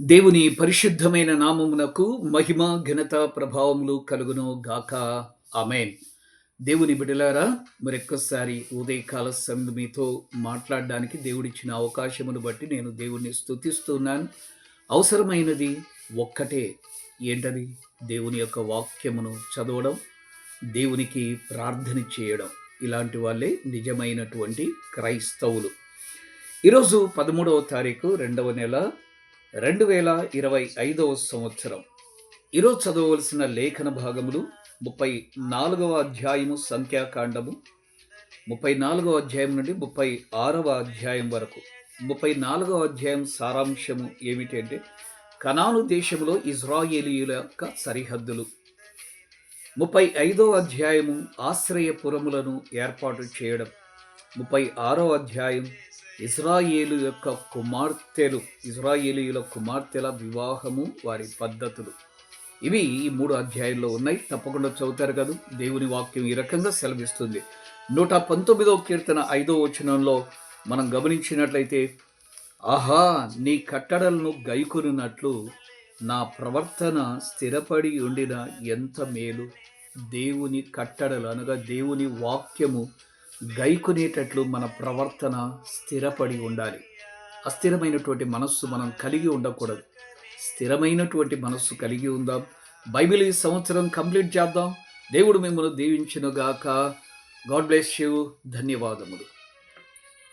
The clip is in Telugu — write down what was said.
దేవుని పరిశుద్ధమైన నామమునకు మహిమ ఘనత ప్రభావములు కలుగును గాక. ఆమేన్. దేవుని బిడ్డలారా, మరొక్కసారి ఉదయకాల సమయం మీతో మాట్లాడడానికి దేవుడిచ్చిన అవకాశమును బట్టి నేను దేవుణ్ణి స్తుతిస్తున్నాను. అవసరమైనది ఒక్కటే. ఏంటది? దేవుని యొక్క వాక్యమును చదవడం, దేవునికి ప్రార్థన చేయడం. ఇలాంటి వాళ్ళే నిజమైనటువంటి క్రైస్తవులు. ఈరోజు 13వ తారీఖు 2వ నెల 2025వ సంవత్సరం. ఈరోజు చదవవలసిన లేఖన భాగములు 34వ అధ్యాయము సంఖ్యాకాండము 34వ అధ్యాయం నుండి 36వ అధ్యాయం వరకు. 34వ అధ్యాయం సారాంశము ఏమిటంటే, కనాను దేశంలో ఇజ్రాయేలీయుల యొక్క సరిహద్దులు. 35వ అధ్యాయము ఆశ్రయపురములను ఏర్పాటు చేయడం. 36వ అధ్యాయం ఇజ్రాయేలీయుల కుమార్తెల వివాహము, వారి పద్ధతులు. ఇవి ఈ 3 అధ్యాయాల్లో ఉన్నాయి. తప్పకుండా చదువుతారు కదా. దేవుని వాక్యం ఈ రకంగా సెలవిస్తుంది. 119వ కీర్తన 5వ వచనంలో మనం గమనించినట్లయితే, ఆహా, నీ కట్టడలను గైకొనున్నట్లు నా ప్రవర్తన స్థిరపడి ఉండిన ఎంత మేలు. దేవుని కట్టడలు అనగా దేవుని వాక్యము గైకొనేటట్లు మన ప్రవర్తన స్థిరపడి ఉండాలి. అస్థిరమైనటువంటి మనస్సు మనం కలిగి ఉండకూడదు. స్థిరమైనటువంటి మనస్సు కలిగి ఉందాం. బైబిల్ ఈ సంవత్సరం కంప్లీట్ చేద్దాం. దేవుడు మిమ్మల్ని దీవించును గాక. God bless you. ధన్యవాదములు.